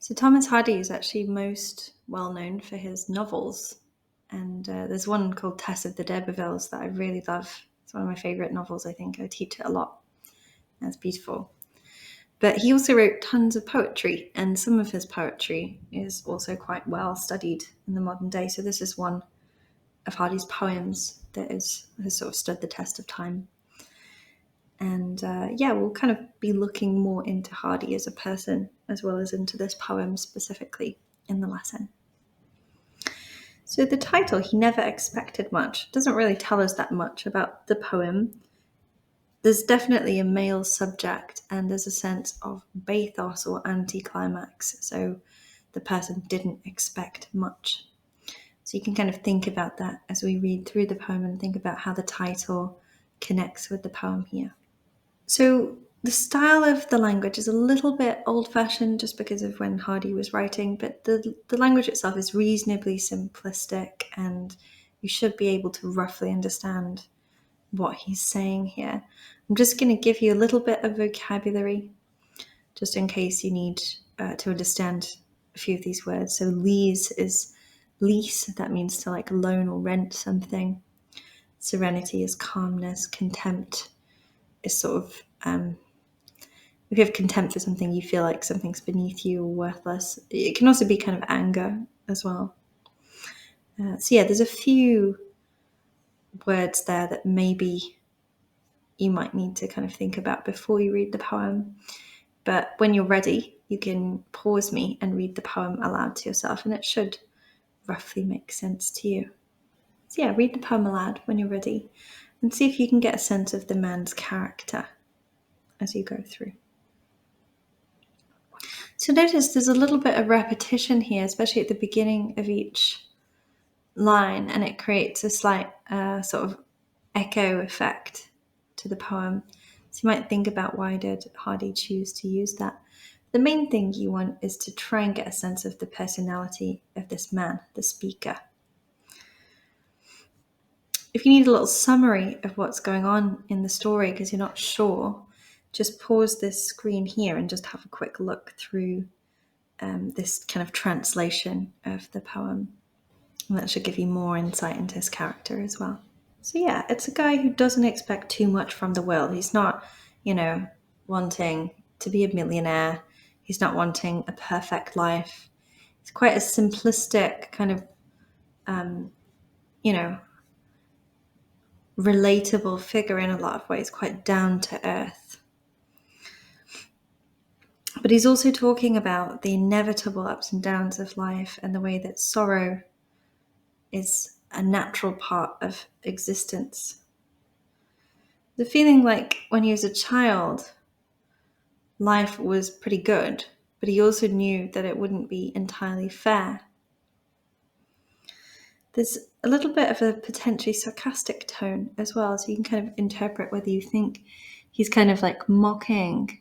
So Thomas Hardy is actually most well known for his novels, and there's one called Tess of the D'Urbervilles that I really love. It's one of my favourite novels, I think. I teach it a lot. It's beautiful. But he also wrote tons of poetry, and some of his poetry is also quite well studied in the modern day. So this is one of Hardy's poems that has sort of stood the test of time. And we'll kind of be looking more into Hardy as a person, as well as into this poem specifically in the lesson. So the title, He Never Expected Much, doesn't really tell us that much about the poem. There's definitely a male subject, and there's a sense of bathos or anticlimax. So the person didn't expect much. So you can kind of think about that as we read through the poem and think about how the title connects with the poem here. So the style of the language is a little bit old-fashioned just because of when Hardy was writing, but the language itself is reasonably simplistic, and you should be able to roughly understand what he's saying here. I'm just going to give you a little bit of vocabulary just in case you need to understand a few of these words. So lease is lease, that means to like loan or rent something. Serenity is calmness. Contempt is sort of if you have contempt for something, you feel like something's beneath you or worthless. It can also be kind of anger as well. There's a few words there that maybe you might need to kind of think about before you read the poem. But when you're ready, you can pause me and read the poem aloud to yourself, and it should roughly make sense to you. So read the poem aloud when you're ready and see if you can get a sense of the man's character as you go through. So notice there's a little bit of repetition here, especially at the beginning of each line, and it creates a slight sort of echo effect to the poem. So you might think about, why did Hardy choose to use that? The main thing you want is to try and get a sense of the personality of this man, the speaker. If you need a little summary of what's going on in the story because you're not sure, just pause this screen here and just have a quick look through this kind of translation of the poem. And that should give you more insight into his character as well. So it's a guy who doesn't expect too much from the world. He's not, wanting to be a millionaire. He's not wanting a perfect life. He's quite a simplistic kind of, relatable figure in a lot of ways, quite down to earth. But he's also talking about the inevitable ups and downs of life and the way that sorrow is a natural part of existence. The feeling like when he was a child, life was pretty good, but he also knew that it wouldn't be entirely fair. There's a little bit of a potentially sarcastic tone as well, so you can kind of interpret whether you think he's kind of like mocking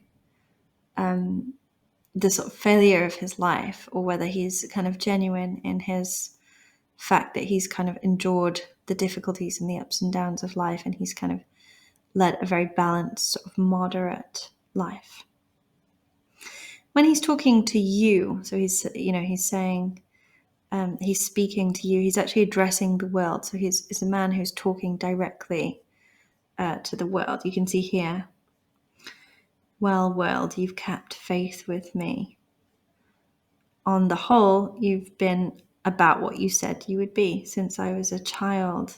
the sort of failure of his life, or whether he's kind of genuine in his fact that he's kind of endured the difficulties and the ups and downs of life, and he's kind of led a very balanced, sort of moderate life. When he's talking to you, so he's saying, he's speaking to you, he's actually addressing the world. So he's a man who's talking directly to the world. You can see here, well, world, you've kept faith with me. On the whole, you've been about what you said you would be. Since I was a child,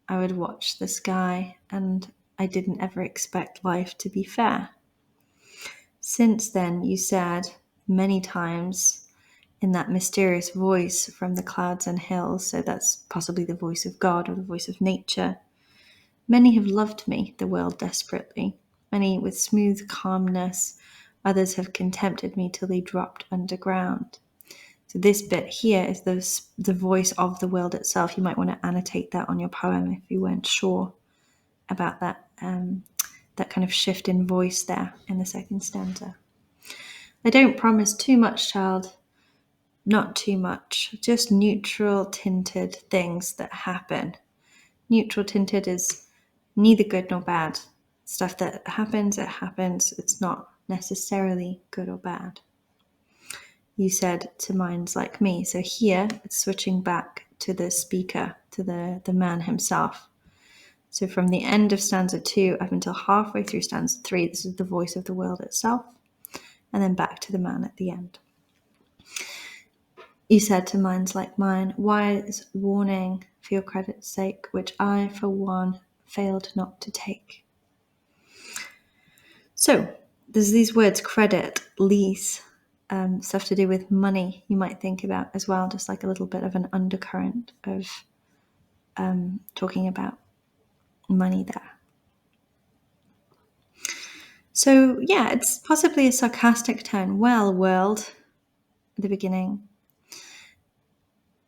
I would watch the sky, and I didn't ever expect life to be fair. Since then, you said many times in that mysterious voice from the clouds and hills, so that's possibly the voice of God or the voice of nature, many have loved me, the world desperately, many with smooth calmness, others have contempted me till they dropped underground. So this bit here is the voice of the world itself. You might want to annotate that on your poem if you weren't sure about that kind of shift in voice there in the second stanza. I don't promise too much, child, not too much, just neutral tinted things that happen. Neutral tinted is neither good nor bad. Stuff that happens, it happens. It's not necessarily good or bad. You said to minds like me. So here it's switching back to the speaker, to the man himself. So from the end of stanza 2 up until halfway through stanza 3, this is the voice of the world itself, and then back to the man at the end. You said to minds like mine, wise warning for your credit's sake, which I, for one, failed not to take. So there's these words, credit, lease, stuff to do with money you might think about as well, just like a little bit of an undercurrent of talking about money there. So yeah, it's possibly a sarcastic tone. Well, world, at the beginning.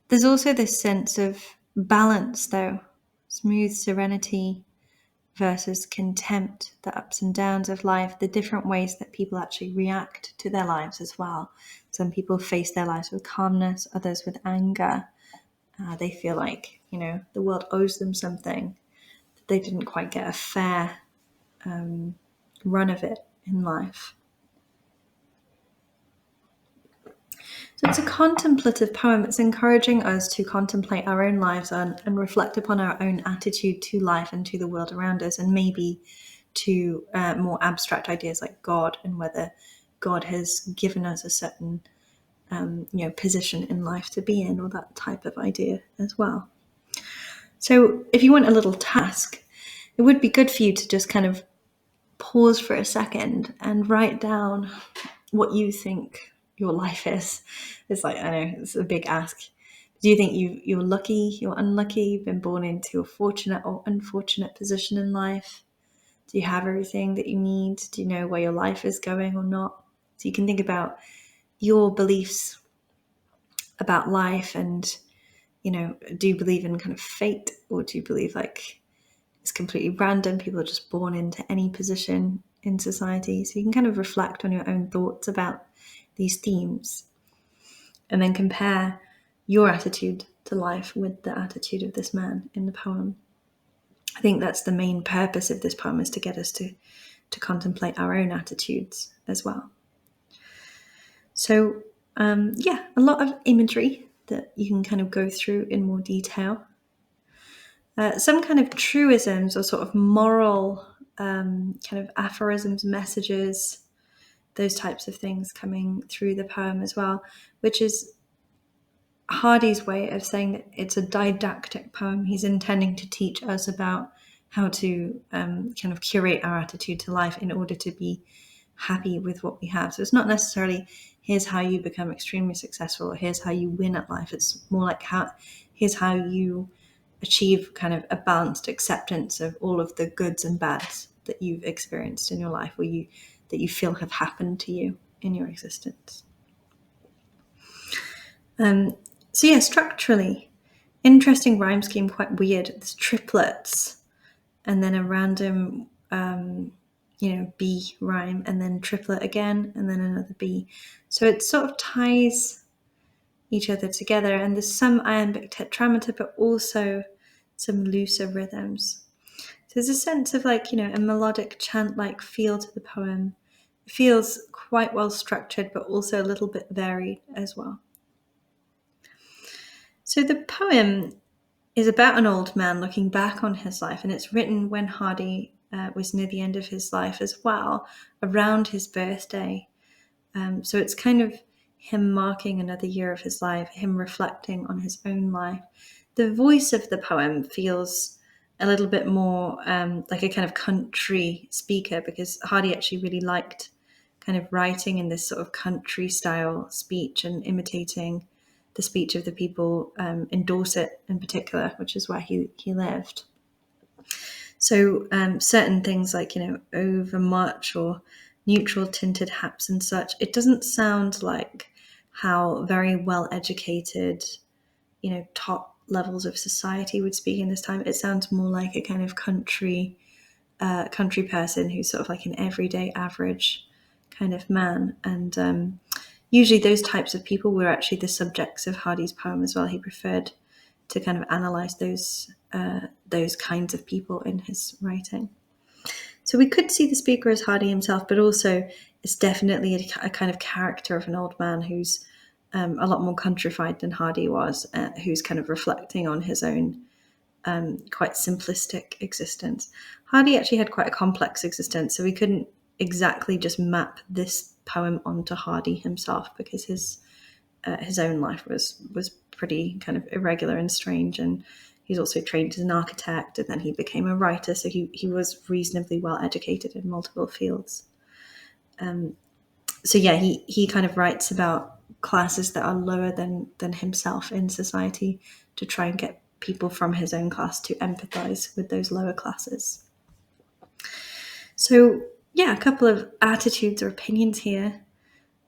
There's also this sense of balance, though. Smooth serenity versus contempt, the ups and downs of life, the different ways that people actually react to their lives as well. Some people face their lives with calmness, others with anger. They feel like, the world owes them something. They didn't quite get a fair run of it in life. So it's a contemplative poem. It's encouraging us to contemplate our own lives and reflect upon our own attitude to life and to the world around us, and maybe to more abstract ideas like God and whether God has given us a certain position in life to be in, or that type of idea as well. So if you want a little task, it would be good for you to just kind of pause for a second and write down what you think your life is. It's like, I know, it's a big ask. Do you think you're lucky, you're unlucky, you've been born into a fortunate or unfortunate position in life? Do you have everything that you need? Do you know where your life is going or not? So you can think about your beliefs about life and, do you believe in kind of fate, or do you believe like it's completely random, people are just born into any position in society? So you can kind of reflect on your own thoughts about these themes and then compare your attitude to life with the attitude of this man in the poem. I think that's the main purpose of this poem, is to get us to contemplate our own attitudes as well. So a lot of imagery that you can kind of go through in more detail. Some kind of truisms or sort of moral kind of aphorisms, messages, those types of things coming through the poem as well, which is Hardy's way of saying that it's a didactic poem. He's intending to teach us about how to kind of curate our attitude to life in order to be happy with what we have. So it's not necessarily, here's how you become extremely successful, or here's how you win at life. It's more like, here's how you achieve kind of a balanced acceptance of all of the goods and bads that you've experienced in your life, or that you feel have happened to you in your existence. So yeah, structurally, interesting rhyme scheme, quite weird. There's triplets, and then a random, B rhyme, and then triplet again, and then another B. So it sort of ties each other together, and there's some iambic tetrameter, but also some looser rhythms. So there's a sense of like, a melodic chant-like feel to the poem. It feels quite well structured, but also a little bit varied as well. So the poem is about an old man looking back on his life, and it's written when Hardy was near the end of his life as well, around his birthday. So it's kind of him marking another year of his life, him reflecting on his own life. The voice of the poem feels a little bit more like a kind of country speaker, because Hardy actually really liked kind of writing in this sort of country style speech and imitating the speech of the people in Dorset in particular, which is where he lived. So certain things like, overmuch or neutral tinted haps and such, it doesn't sound like how very well educated, top levels of society would speak in this time. It sounds more like a kind of country person who's sort of like an everyday average kind of man. And usually those types of people were actually the subjects of Hardy's poem as well. He preferred to kind of analyze those kinds of people in his writing. So we could see the speaker as Hardy himself, but also It's definitely a kind of character of an old man who's a lot more countrified than Hardy was, who's kind of reflecting on his own quite simplistic existence. Hardy actually had quite a complex existence, so we couldn't exactly just map this poem onto Hardy himself, because his own life was pretty kind of irregular and strange, and he's also trained as an architect, and then he became a writer, so he was reasonably well educated in multiple fields. So yeah, he kind of writes about classes that are lower than himself in society, to try and get people from his own class to empathize with those lower classes. So yeah, a couple of attitudes or opinions here.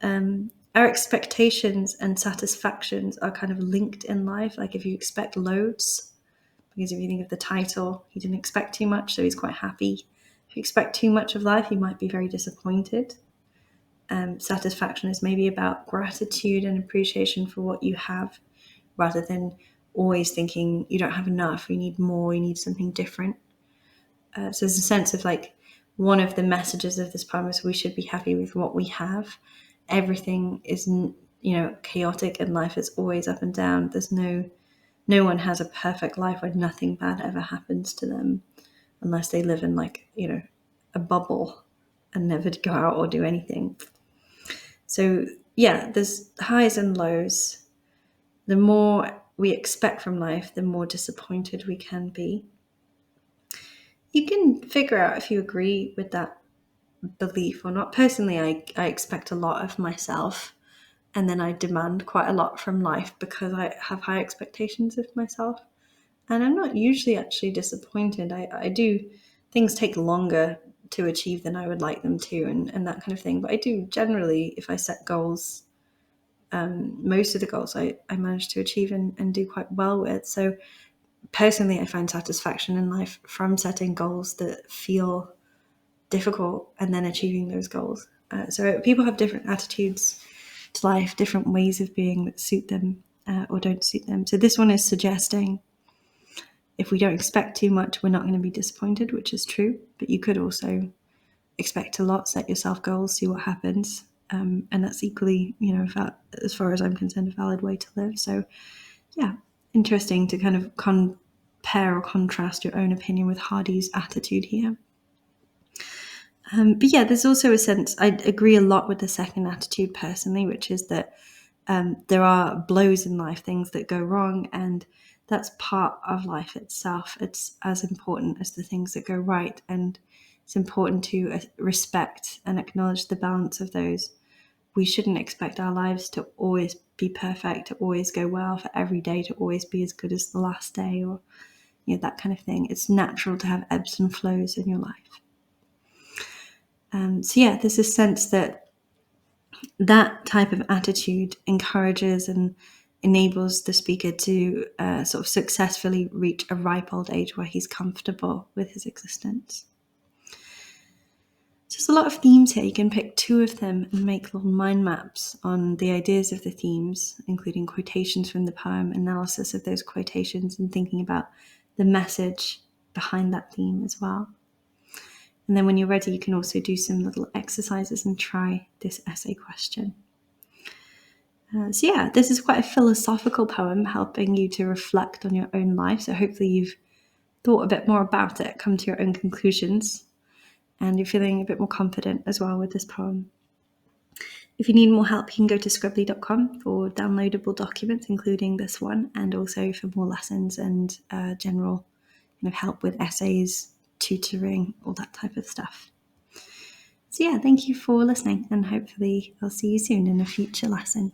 Our expectations and satisfactions are kind of linked in life. Like if you expect loads, because if you think of the title, he didn't expect too much, so he's quite happy. If you expect too much of life, you might be very disappointed. Satisfaction is maybe about gratitude and appreciation for what you have, rather than always thinking you don't have enough, you need more, you need something different. So there's a sense of like, one of the messages of this poem is we should be happy with what we have. Everything is, chaotic, and life is always up and down. There's no one has a perfect life where nothing bad ever happens to them, unless they live in like, a bubble and never go out or do anything. So yeah, there's highs and lows. The more we expect from life, the more disappointed we can be. You can figure out if you agree with that belief or not. Personally, I expect a lot of myself, and then I demand quite a lot from life because I have high expectations of myself. And I'm not usually actually disappointed. I do, things take longer to achieve than I would like them to, and that kind of thing. But I do generally, if I set goals, most of the goals I manage to achieve and do quite well with. So personally, I find satisfaction in life from setting goals that feel difficult and then achieving those goals. So people have different attitudes to life, different ways of being that suit them or don't suit them. So this one is suggesting if we don't expect too much, we're not going to be disappointed, which is true. But you could also expect a lot, set yourself goals, see what happens. And that's equally, as far as I'm concerned, a valid way to live. So yeah, interesting to kind of compare or contrast your own opinion with Hardy's attitude here. But yeah, there's also a sense, I agree a lot with the second attitude personally, which is that there are blows in life, things that go wrong, and that's part of life itself. It's as important as the things that go right, and it's important to respect and acknowledge the balance of those. We shouldn't expect our lives to always be perfect, to always go well, for every day to always be as good as the last day, or that kind of thing. It's natural to have ebbs and flows in your life. So yeah, there's a sense that type of attitude encourages and enables the speaker to sort of successfully reach a ripe old age where he's comfortable with his existence. So there's a lot of themes here. You can pick two of them and make little mind maps on the ideas of the themes, including quotations from the poem, analysis of those quotations, and thinking about the message behind that theme as well. And then when you're ready, you can also do some little exercises and try this essay question. So yeah, this is quite a philosophical poem, helping you to reflect on your own life. So hopefully you've thought a bit more about it, come to your own conclusions, and you're feeling a bit more confident as well with this poem. If you need more help, you can go to scribbly.com for downloadable documents, including this one, and also for more lessons and general help with essays, tutoring, all that type of stuff. So yeah, thank you for listening, and hopefully I'll see you soon in a future lesson.